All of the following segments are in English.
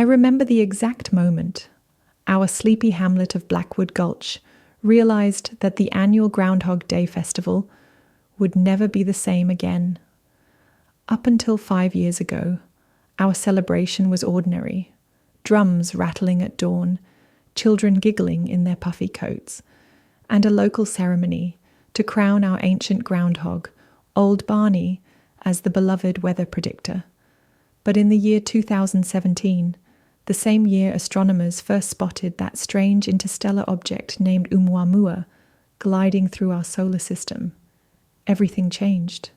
remember the exact moment. Our sleepy hamlet of Blackwood Gulch realized that the annual Groundhog Day festival would never be the same again. Up until 5 years ago, our celebration was ordinary. Drums rattling at dawn, children giggling in their puffy coats, and a local ceremony to crown our ancient groundhog, Old Barney, as the beloved weather predictor. But in the year 2017, the same year astronomers first spotted that strange interstellar object named Oumuamua gliding through our solar system, everything changed.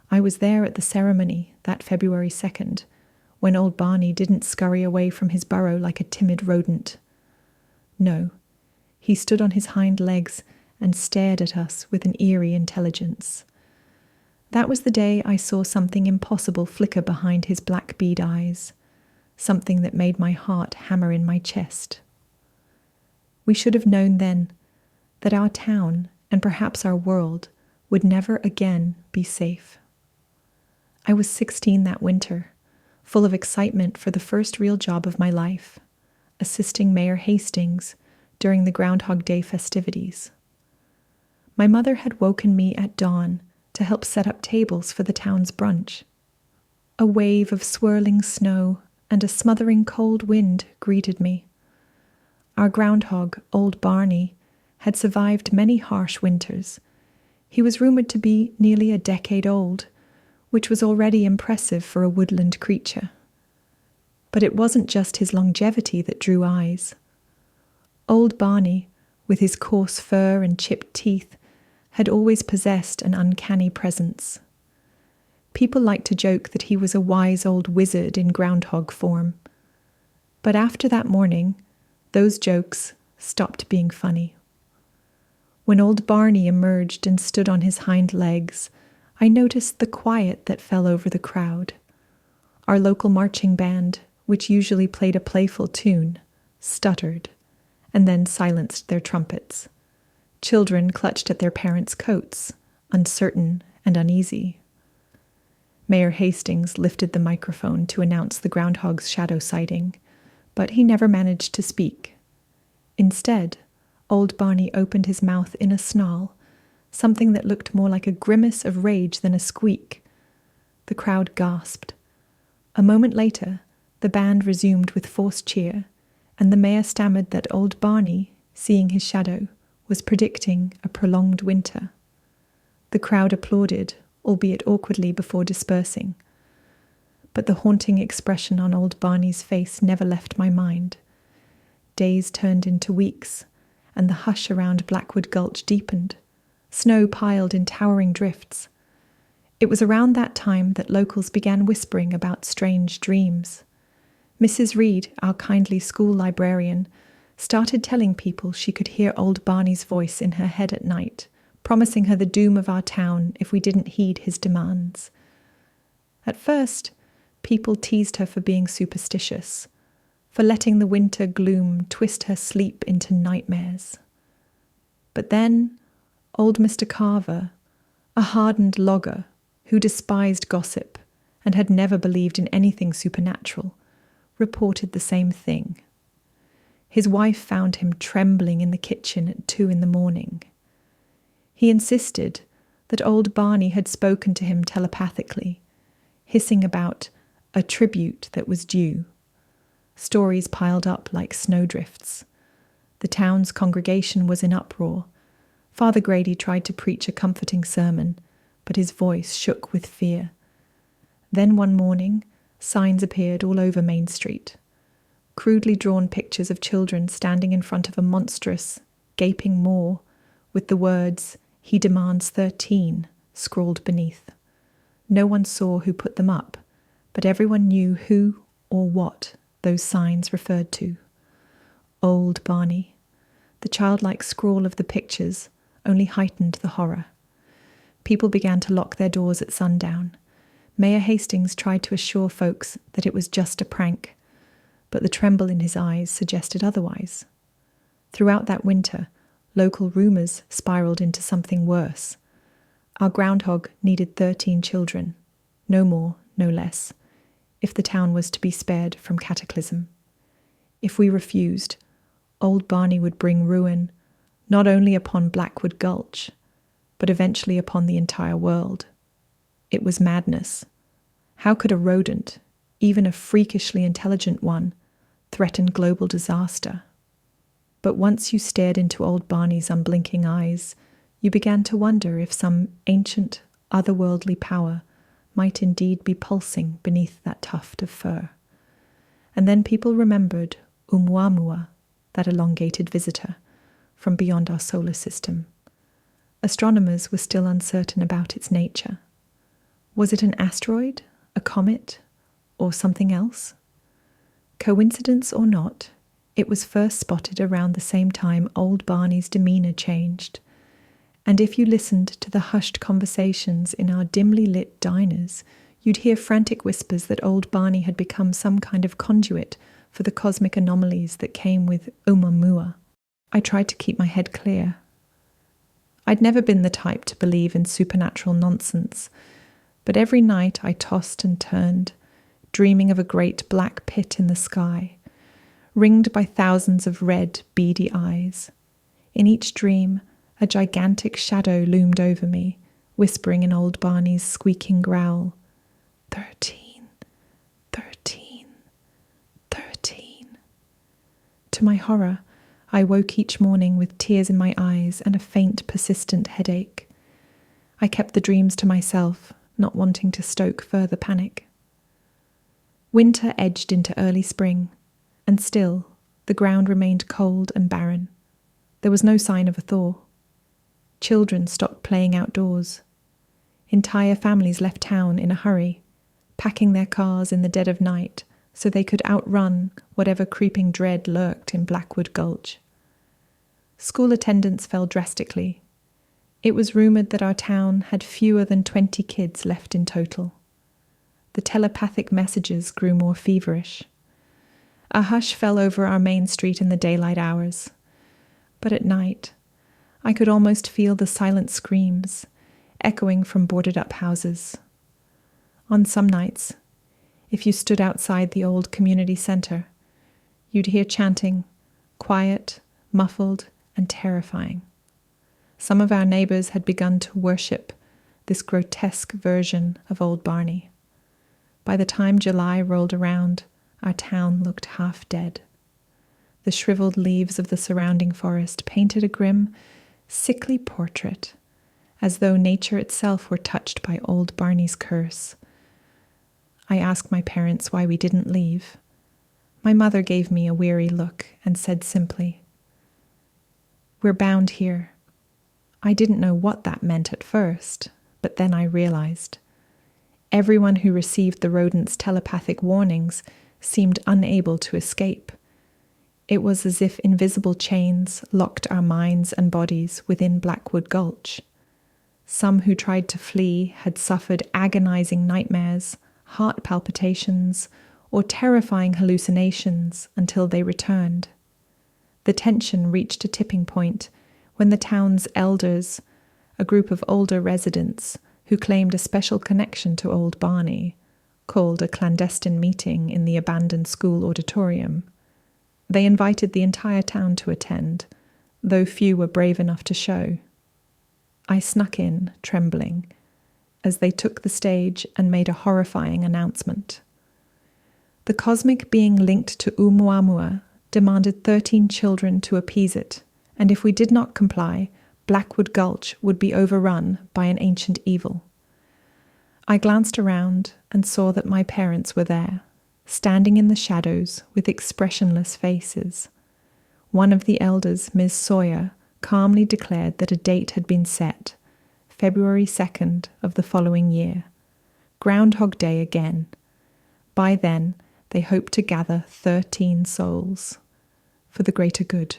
I was there at the ceremony that February 2nd, when Old Barney didn't scurry away from his burrow like a timid rodent. No, he stood on his hind legs and stared at us with an eerie intelligence. That was the day I saw something impossible flicker behind his black bead eyes, something that made my heart hammer in my chest. We should have known then that our town, and perhaps our world, would never again be safe. I was 16 that winter, full of excitement for the first real job of my life, assisting Mayor Hastings during the Groundhog Day festivities. My mother had woken me at dawn to help set up tables for the town's brunch. A wave of swirling snow and a smothering cold wind greeted me. Our groundhog, Old Barney, had survived many harsh winters. He was rumored to be nearly a decade old, which was already impressive for a woodland creature. But it wasn't just his longevity that drew eyes. Old Barney, with his coarse fur and chipped teeth, had always possessed an uncanny presence. People liked to joke that he was a wise old wizard in groundhog form. But after that morning, those jokes stopped being funny. When Old Barney emerged and stood on his hind legs, I noticed the quiet that fell over the crowd. Our local marching band, which usually played a playful tune, stuttered, and then silenced their trumpets. Children clutched at their parents' coats, uncertain and uneasy. Mayor Hastings lifted the microphone to announce the groundhog's shadow sighting, but he never managed to speak. Instead, Old Barney opened his mouth in a snarl, something that looked more like a grimace of rage than a squeak. The crowd gasped. A moment later, the band resumed with forced cheer, and the mayor stammered that Old Barney, seeing his shadow, was predicting a prolonged winter. The crowd applauded, albeit awkwardly, before dispersing. But the haunting expression on Old Barney's face never left my mind. Days turned into weeks, and the hush around Blackwood Gulch deepened. Snow piled in towering drifts. It was around that time that locals began whispering about strange dreams. Mrs. Reed, our kindly school librarian, started telling people she could hear Old Barney's voice in her head at night, promising her the doom of our town if we didn't heed his demands. At first, people teased her for being superstitious, for letting the winter gloom twist her sleep into nightmares. But then, old Mr. Carver, a hardened logger who despised gossip and had never believed in anything supernatural, reported the same thing. His wife found him trembling in the kitchen at 2 a.m. He insisted that Old Barney had spoken to him telepathically, hissing about a tribute that was due. Stories piled up like snowdrifts. The town's congregation was in uproar. Father Grady tried to preach a comforting sermon, but his voice shook with fear. Then one morning, signs appeared all over Main Street. Crudely drawn pictures of children standing in front of a monstrous, gaping maw with the words, "He demands 13, scrawled beneath. No one saw who put them up, but everyone knew who or what those signs referred to. Old Barney. The childlike scrawl of the pictures only heightened the horror. People began to lock their doors at sundown. Mayor Hastings tried to assure folks that it was just a prank, but the tremble in his eyes suggested otherwise. Throughout that winter, local rumors spiraled into something worse. Our groundhog needed 13 children, no more, no less. if the town was to be spared from cataclysm. If we refused, old Barney would bring ruin not only upon Blackwood Gulch, but eventually upon the entire world. It was madness. How could a rodent, even a freakishly intelligent one, threaten global disaster? But once you stared into old Barney's unblinking eyes, you began to wonder if some ancient, otherworldly power might indeed be pulsing beneath that tuft of fur. And then people remembered Oumuamua, that elongated visitor from beyond our solar system. Astronomers were still uncertain about its nature. Was it an asteroid, a comet, or something else? Coincidence or not, it was first spotted around the same time old Barney's demeanor changed. And if you listened to the hushed conversations in our dimly lit diners, you'd hear frantic whispers that old Barney had become some kind of conduit for the cosmic anomalies that came with Oumuamua. I tried to keep my head clear. I'd never been the type to believe in supernatural nonsense, but every night I tossed and turned, dreaming of a great black pit in the sky, ringed by thousands of red, beady eyes. In each dream, a gigantic shadow loomed over me, whispering in old Barney's squeaking growl, 13, 13, 13. To my horror, I woke each morning with tears in my eyes and a faint, persistent headache. I kept the dreams to myself, not wanting to stoke further panic. Winter edged into early spring, and still the ground remained cold and barren. There was no sign of a thaw. Children stopped playing outdoors. Entire families left town in a hurry, packing their cars in the dead of night so they could outrun whatever creeping dread lurked in Blackwood Gulch. School attendance fell drastically. It was rumoured that our town had fewer than 20 kids left in total. The telepathic messages grew more feverish. A hush fell over our main street in the daylight hours. But at night, I could almost feel the silent screams echoing from boarded-up houses. On some nights, if you stood outside the old community centre, you'd hear chanting, quiet, muffled, and terrifying. Some of our neighbours had begun to worship this grotesque version of old Barney. By the time July rolled around, our town looked half dead. The shriveled leaves of the surrounding forest painted a grim, sickly portrait, as though nature itself were touched by old Barney's curse. I asked my parents why we didn't leave. My mother gave me a weary look and said simply, "We're bound here." I didn't know what that meant at first, but then I realized. Everyone who received the rodent's telepathic warnings seemed unable to escape. It was as if invisible chains locked our minds and bodies within Blackwood Gulch. Some who tried to flee had suffered agonizing nightmares, heart palpitations, or terrifying hallucinations until they returned. The tension reached a tipping point when the town's elders, a group of older residents who claimed a special connection to old Barney, called a clandestine meeting in the abandoned school auditorium. They invited the entire town to attend, though few were brave enough to show. I snuck in, trembling, as they took the stage and made a horrifying announcement. The cosmic being linked to Oumuamua demanded 13 children to appease it, and if we did not comply, Blackwood Gulch would be overrun by an ancient evil. I glanced around and saw that my parents were there, standing in the shadows with expressionless faces. One of the elders, Ms. Sawyer, calmly declared that a date had been set, February 2nd of the following year. Groundhog Day again. By then, they hoped to gather 13 souls. For the greater good,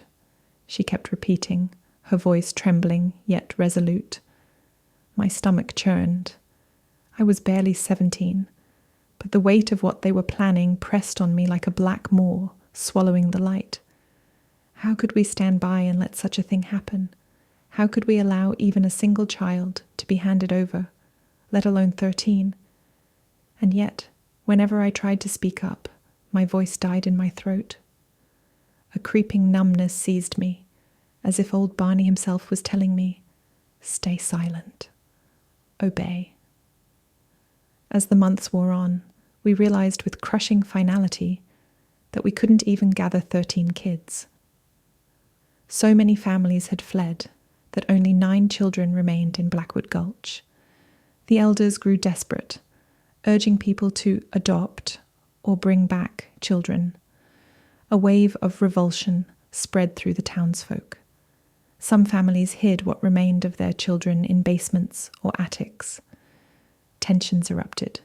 she kept repeating, her voice trembling yet resolute. My stomach churned. I was barely 17, but the weight of what they were planning pressed on me like a black maw, swallowing the light. How could we stand by and let such a thing happen? How could we allow even a single child to be handed over, let alone 13? And yet, Whenever I tried to speak up, my voice died in my throat. A creeping numbness seized me, as if old Barney himself was telling me, "Stay silent. Obey." As the months wore on, we realized with crushing finality that we couldn't even gather 13 kids. So many families had fled that only 9 children remained in Blackwood Gulch. The elders grew desperate, urging people to adopt or bring back children. A wave of revulsion spread through the townsfolk. Some families hid what remained of their children in basements or attics. Tensions erupted.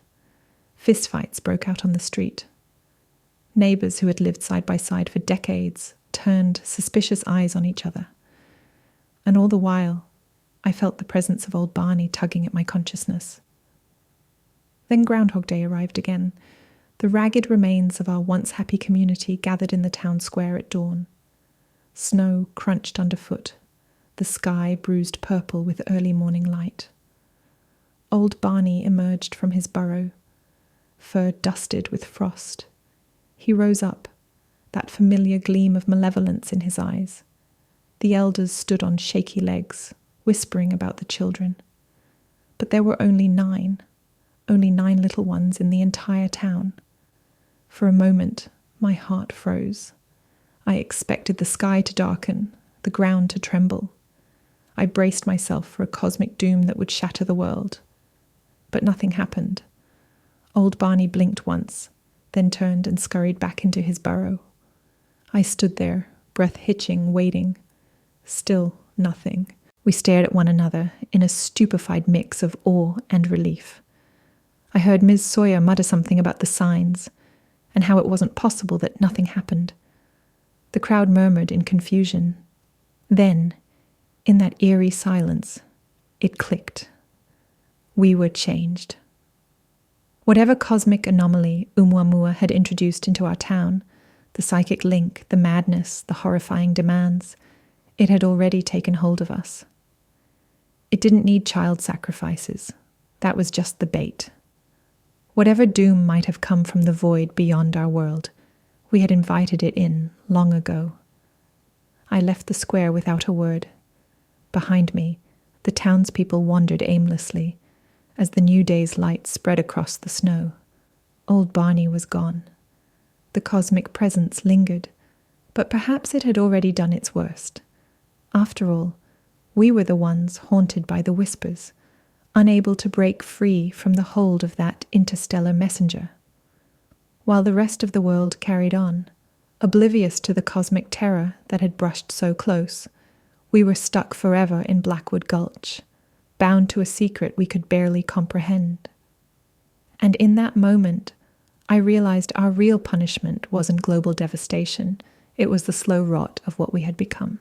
Fistfights broke out on the street. Neighbors who had lived side by side for decades turned suspicious eyes on each other. And all the while, I felt the presence of old Barney tugging at my consciousness. Then Groundhog Day arrived again. The ragged remains of our once happy community gathered in the town square at dawn. Snow crunched underfoot, the sky bruised purple with early morning light. Old Barney emerged from his burrow, fur dusted with frost. He rose up, that familiar gleam of malevolence in his eyes. The elders stood on shaky legs, whispering about the children. But there were only 9 little ones in the entire town. For a moment, my heart froze. I expected the sky to darken, the ground to tremble. I braced myself for a cosmic doom that would shatter the world. But nothing happened. Old Barney blinked once, then turned and scurried back into his burrow. I stood there, breath hitching, waiting. Still nothing. We stared at one another in a stupefied mix of awe and relief. I heard Ms. Sawyer mutter something about the signs, and how it wasn't possible that nothing happened. The crowd murmured in confusion. Then, in that eerie silence, it clicked. We were changed. Whatever cosmic anomaly Oumuamua had introduced into our town, the psychic link, the madness, the horrifying demands, it had already taken hold of us. It didn't need child sacrifices. That was just the bait. Whatever doom might have come from the void beyond our world, we had invited it in long ago. I left the square without a word. Behind me, the townspeople wandered aimlessly as the new day's light spread across the snow. Old Barney was gone. The cosmic presence lingered, but perhaps it had already done its worst. After all, we were the ones haunted by the whispers, unable to break free from the hold of that interstellar messenger. While the rest of the world carried on, oblivious to the cosmic terror that had brushed so close, we were stuck forever in Blackwood Gulch, bound to a secret we could barely comprehend. And in that moment, I realized our real punishment wasn't global devastation, it was the slow rot of what we had become.